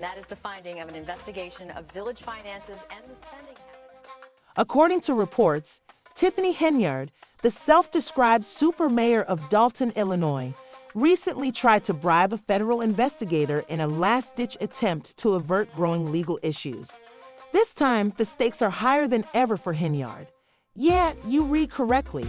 that is the finding of an investigation of village finances and the spending habits. According to reports, Tiffany Henyard, the self-described super mayor of Dalton, Illinois, recently tried to bribe a federal investigator in a last-ditch attempt to avert growing legal issues. This time, the stakes are higher than ever for Henyard. Yeah, you read correctly.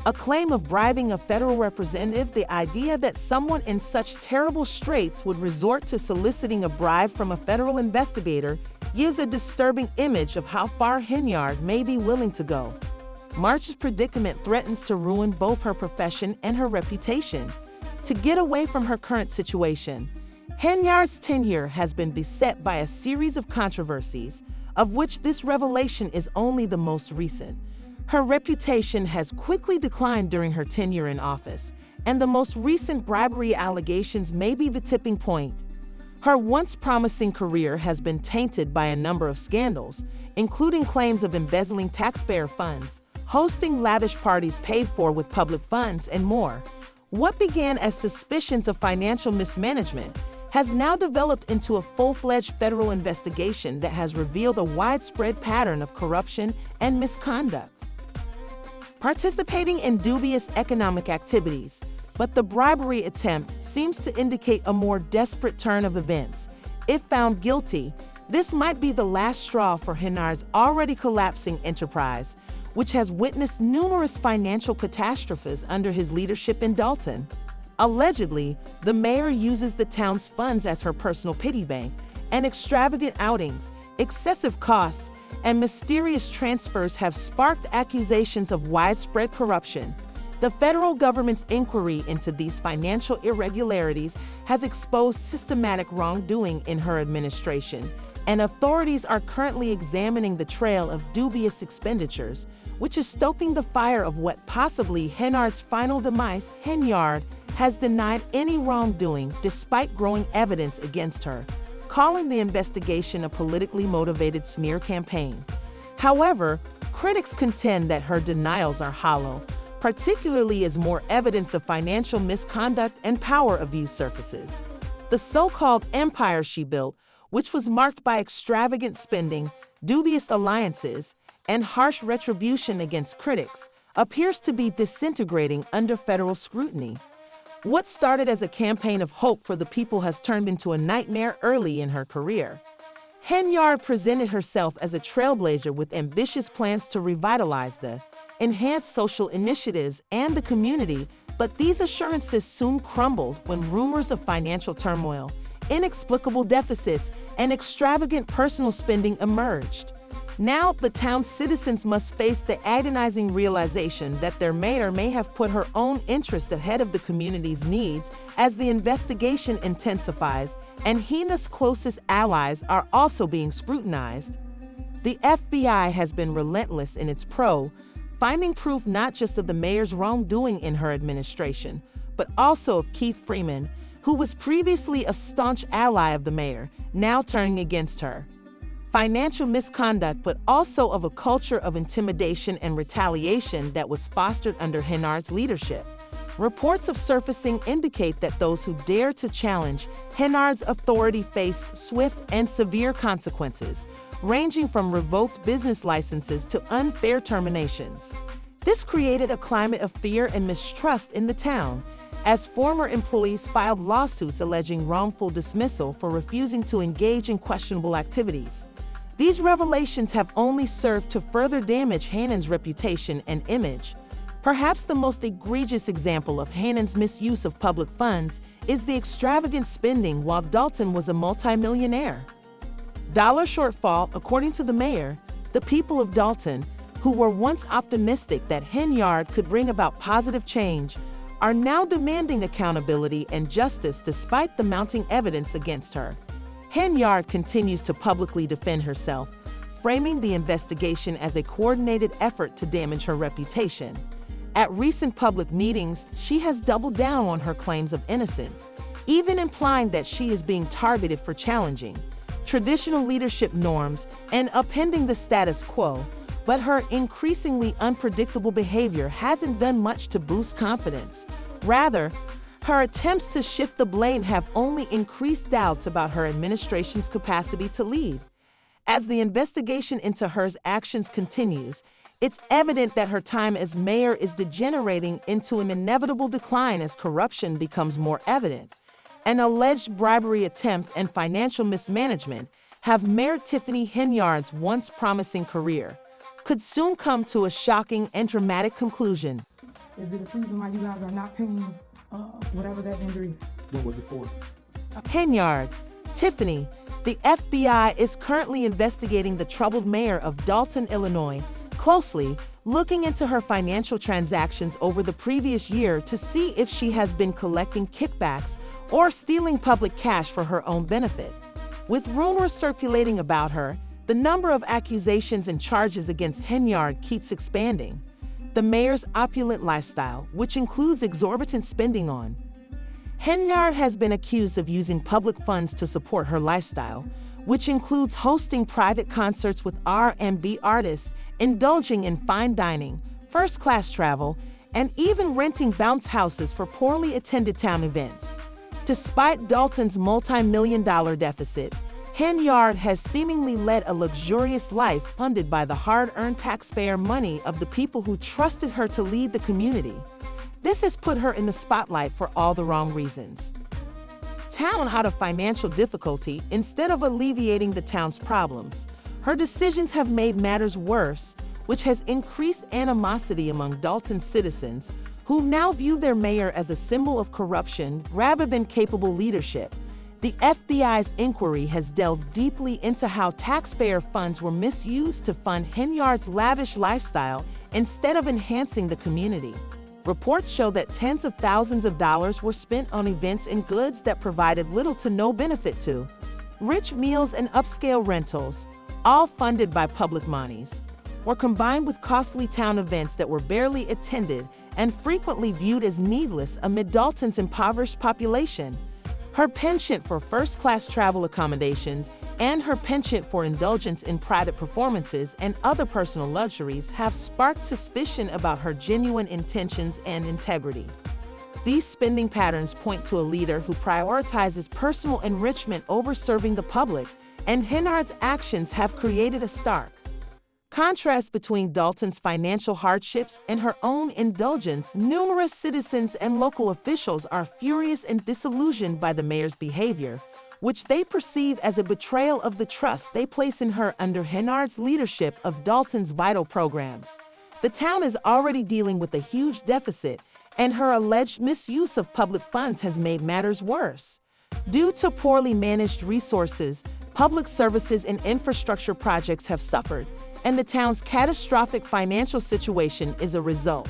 A claim of bribing a federal representative, the idea that someone in such terrible straits would resort to soliciting a bribe from a federal investigator gives a disturbing image of how far Henyard may be willing to go. March's predicament threatens to ruin both her profession and her reputation. To get away from her current situation, Henyard's tenure has been beset by a series of controversies, of which this revelation is only the most recent. Her reputation has quickly declined during her tenure in office, and the most recent bribery allegations may be the tipping point. Her once promising career has been tainted by a number of scandals, including claims of embezzling taxpayer funds, hosting lavish parties paid for with public funds, and more. What began as suspicions of financial mismanagement has now developed into a full-fledged federal investigation that has revealed a widespread pattern of corruption and misconduct. Participating in dubious economic activities, but the bribery attempt seems to indicate a more desperate turn of events. If found guilty, this might be the last straw for Henyard's already collapsing enterprise, which has witnessed numerous financial catastrophes under his leadership in Dalton. Allegedly, the mayor uses the town's funds as her personal piggy bank, and extravagant outings, excessive costs, and mysterious transfers have sparked accusations of widespread corruption. The federal government's inquiry into these financial irregularities has exposed systematic wrongdoing in her administration, and authorities are currently examining the trail of dubious expenditures, which is stoking the fire of what possibly Henyard's final demise. Henyard has denied any wrongdoing despite growing evidence against her, calling the investigation a politically motivated smear campaign. However, critics contend that her denials are hollow, particularly as more evidence of financial misconduct and power abuse surfaces. The so-called empire she built, which was marked by extravagant spending, dubious alliances, and harsh retribution against critics, appears to be disintegrating under federal scrutiny. What started as a campaign of hope for the people has turned into a nightmare early in her career. Henyard presented herself as a trailblazer with ambitious plans to revitalize the enhanced social initiatives and the community, but these assurances soon crumbled when rumors of financial turmoil, inexplicable deficits, and extravagant personal spending emerged. Now, the town's citizens must face the agonizing realization that their mayor may have put her own interests ahead of the community's needs as the investigation intensifies, and Henyard's closest allies are also being scrutinized. The FBI has been relentless in its probe, finding proof not just of the mayor's wrongdoing in her administration, but also of Keith Freeman, who was previously a staunch ally of the mayor, now turning against her. Financial misconduct, but also of a culture of intimidation and retaliation that was fostered under Henyard's leadership. Reports of surfacing indicate that those who dare to challenge Henyard's authority faced swift and severe consequences, ranging from revoked business licenses to unfair terminations. This created a climate of fear and mistrust in the town, as former employees filed lawsuits alleging wrongful dismissal for refusing to engage in questionable activities. These revelations have only served to further damage Henyard's reputation and image. Perhaps the most egregious example of Henyard's misuse of public funds is the extravagant spending while Dalton was a multimillionaire. Dollar shortfall, according to the mayor, the people of Dalton, who were once optimistic that Henyard could bring about positive change, are now demanding accountability and justice despite the mounting evidence against her. Henyard continues to publicly defend herself, framing the investigation as a coordinated effort to damage her reputation. At recent public meetings, she has doubled down on her claims of innocence, even implying that she is being targeted for challenging traditional leadership norms and upending the status quo, but her increasingly unpredictable behavior hasn't done much to boost confidence. Rather, Her attempts to shift the blame have only increased doubts about her administration's capacity to lead. As the investigation into her actions continues, it's evident that her time as mayor is degenerating into an inevitable decline as corruption becomes more evident. An alleged bribery attempt and financial mismanagement have Mayor Tiffany Henyard's once promising career could soon come to a shocking and dramatic conclusion. Is it a reason why you guys are not paying whatever that vendor is? What was it for? Henyard, Tiffany, the FBI is currently investigating the troubled mayor of Dalton, Illinois, closely, looking into her financial transactions over the previous year to see if she has been collecting kickbacks or stealing public cash for her own benefit. With rumors circulating about her, the number of accusations and charges against Henyard keeps expanding. The mayor's opulent lifestyle, which includes exorbitant spending on. Henyard has been accused of using public funds to support her lifestyle, which includes hosting private concerts with R&B artists, indulging in fine dining, first-class travel, and even renting bounce houses for poorly attended town events. Despite Dalton's multi-million-dollar deficit, Henyard has seemingly led a luxurious life funded by the hard-earned taxpayer money of the people who trusted her to lead the community. This has put her in the spotlight for all the wrong reasons. Town out of financial difficulty instead of alleviating the town's problems. Her decisions have made matters worse, which has increased animosity among Dalton's citizens, who now view their mayor as a symbol of corruption rather than capable leadership. The FBI's inquiry has delved deeply into how taxpayer funds were misused to fund Henyard's lavish lifestyle instead of enhancing the community. Reports show that tens of thousands of dollars were spent on events and goods that provided little to no benefit to rich meals and upscale rentals, all funded by public monies, were combined with costly town events that were barely attended and frequently viewed as needless amid Dalton's impoverished population. Her penchant for first-class travel accommodations and her penchant for indulgence in private performances and other personal luxuries have sparked suspicion about her genuine intentions and integrity. These spending patterns point to a leader who prioritizes personal enrichment over serving the public, and Henyard's actions have created a stark contrast between Dalton's financial hardships and her own indulgence. Numerous citizens and local officials are furious and disillusioned by the mayor's behavior, which they perceive as a betrayal of the trust they place in her under Henyard's leadership of Dalton's vital programs. The town is already dealing with a huge deficit, and her alleged misuse of public funds has made matters worse. Due to poorly managed resources, public services and infrastructure projects have suffered, and the town's catastrophic financial situation is a result.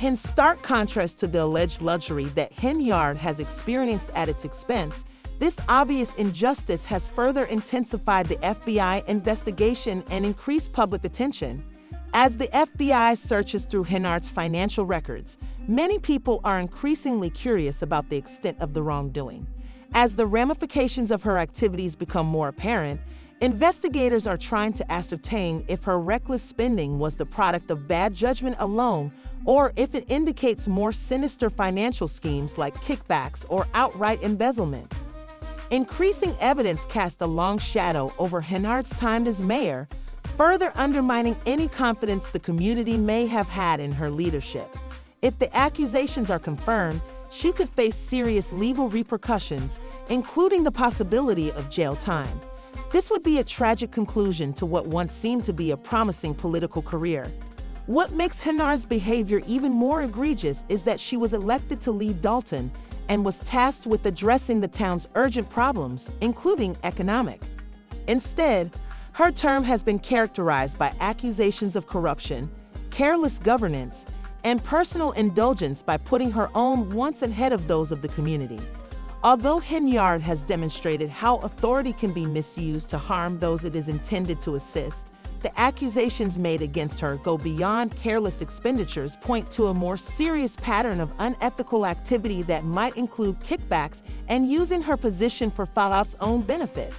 In stark contrast to the alleged luxury that Henyard has experienced at its expense, this obvious injustice has further intensified the FBI investigation and increased public attention. As the FBI searches through Henyard's financial records, many people are increasingly curious about the extent of the wrongdoing. As the ramifications of her activities become more apparent, investigators are trying to ascertain if her reckless spending was the product of bad judgment alone, or if it indicates more sinister financial schemes like kickbacks or outright embezzlement. Increasing evidence casts a long shadow over Henyard's time as mayor, further undermining any confidence the community may have had in her leadership. If the accusations are confirmed, she could face serious legal repercussions, including the possibility of jail time. This would be a tragic conclusion to what once seemed to be a promising political career. What makes Henyard's behavior even more egregious is that she was elected to lead Dalton and was tasked with addressing the town's urgent problems, including economic. Instead, her term has been characterized by accusations of corruption, careless governance, and personal indulgence by putting her own wants ahead of those of the community. Although Henyard has demonstrated how authority can be misused to harm those it is intended to assist, the accusations made against her go beyond careless expenditures, point to a more serious pattern of unethical activity that might include kickbacks and using her position for Fallout's own benefit.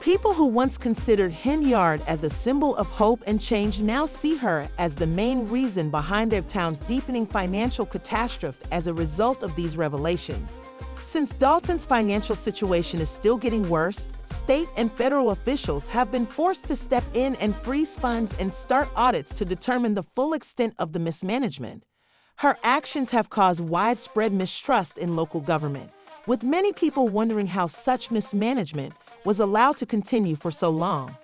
People who once considered Henyard as a symbol of hope and change now see her as the main reason behind their town's deepening financial catastrophe as a result of these revelations. Since Dalton's financial situation is still getting worse, state and federal officials have been forced to step in and freeze funds and start audits to determine the full extent of the mismanagement. Her actions have caused widespread mistrust in local government, with many people wondering how such mismanagement was allowed to continue for so long.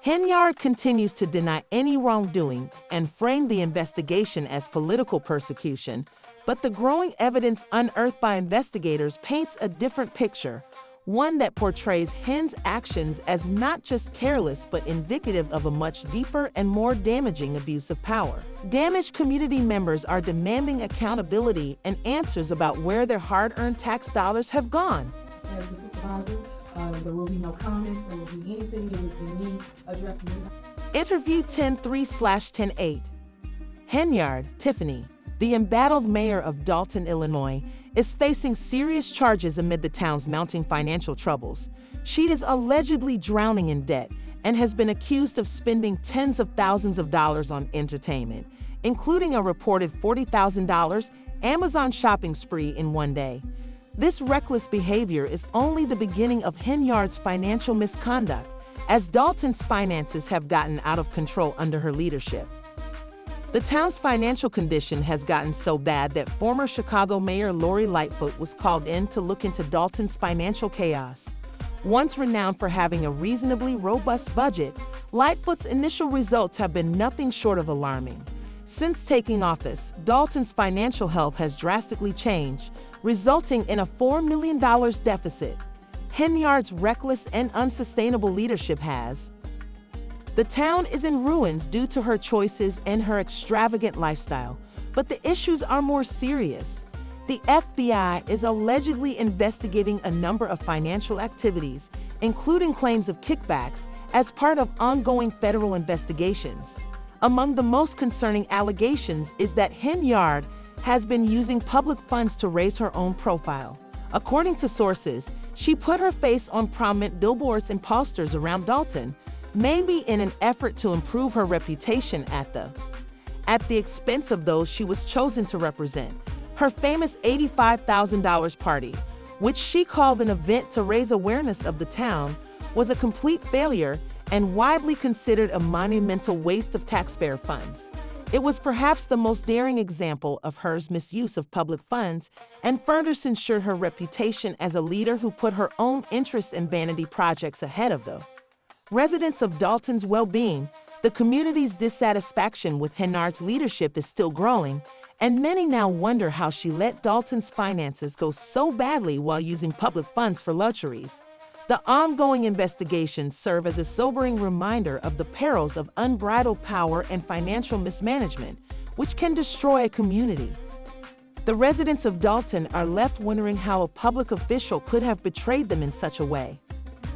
Henyard continues to deny any wrongdoing and frame the investigation as political persecution, but the growing evidence unearthed by investigators paints a different picture, one that portrays Hen's actions as not just careless but indicative of a much deeper and more damaging abuse of power. Damaged community members are demanding accountability and answers about where their hard-earned tax dollars have gone. As the supervisor, there will be no comments, there will be anything that would be me addressing you. Interview 10-3/10-8. Henyard, Tiffany, the embattled mayor of Dalton, Illinois, is facing serious charges amid the town's mounting financial troubles. She is allegedly drowning in debt and has been accused of spending tens of thousands of dollars on entertainment, including a reported $40,000 Amazon shopping spree in one day. This reckless behavior is only the beginning of Henyard's financial misconduct, as Dalton's finances have gotten out of control under her leadership. The town's financial condition has gotten so bad that former Chicago Mayor Lori Lightfoot was called in to look into Dalton's financial chaos. Once renowned for having a reasonably robust budget, Lightfoot's initial results have been nothing short of alarming. Since taking office, Dalton's financial health has drastically changed, resulting in a $4 million deficit. Henyard's reckless and unsustainable leadership has. The town is in ruins due to her choices and her extravagant lifestyle, but the issues are more serious. The FBI is allegedly investigating a number of financial activities, including claims of kickbacks, as part of ongoing federal investigations. Among the most concerning allegations is that Henyard has been using public funds to raise her own profile. According to sources, she put her face on prominent billboards and posters around Dalton, maybe in an effort to improve her reputation at the expense of those she was chosen to represent. Her famous $85,000 party, which she called an event to raise awareness of the town, was a complete failure and widely considered a monumental waste of taxpayer funds. It was perhaps the most daring example of her misuse of public funds and further censured her reputation as a leader who put her own interests and vanity projects ahead of them. Residents of Dalton's well-being, the community's dissatisfaction with Henyard's leadership is still growing, and many now wonder how she let Dalton's finances go so badly while using public funds for luxuries. The ongoing investigations serve as a sobering reminder of the perils of unbridled power and financial mismanagement, which can destroy a community. The residents of Dalton are left wondering how a public official could have betrayed them in such a way.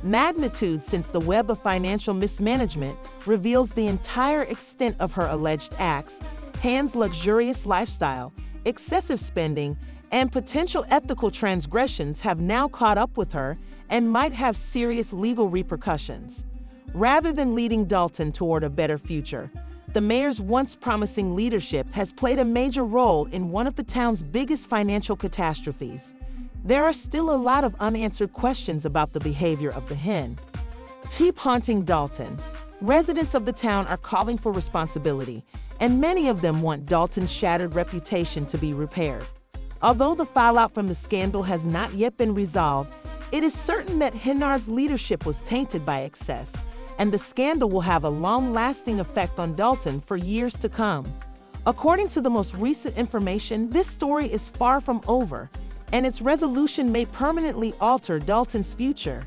Magnitude, since the web of financial mismanagement reveals the entire extent of her alleged acts, Hen's luxurious lifestyle, excessive spending, and potential ethical transgressions have now caught up with her and might have serious legal repercussions. Rather than leading Dalton toward a better future, the mayor's once promising leadership has played a major role in one of the town's biggest financial catastrophes. There are still a lot of unanswered questions about the behavior of the Hen. Keep haunting Dalton. Residents of the town are calling for responsibility, and many of them want Dalton's shattered reputation to be repaired. Although the fallout from the scandal has not yet been resolved, it is certain that Henyard's leadership was tainted by excess, and the scandal will have a long-lasting effect on Dalton for years to come. According to the most recent information, this story is far from over, and its resolution may permanently alter Dalton's future.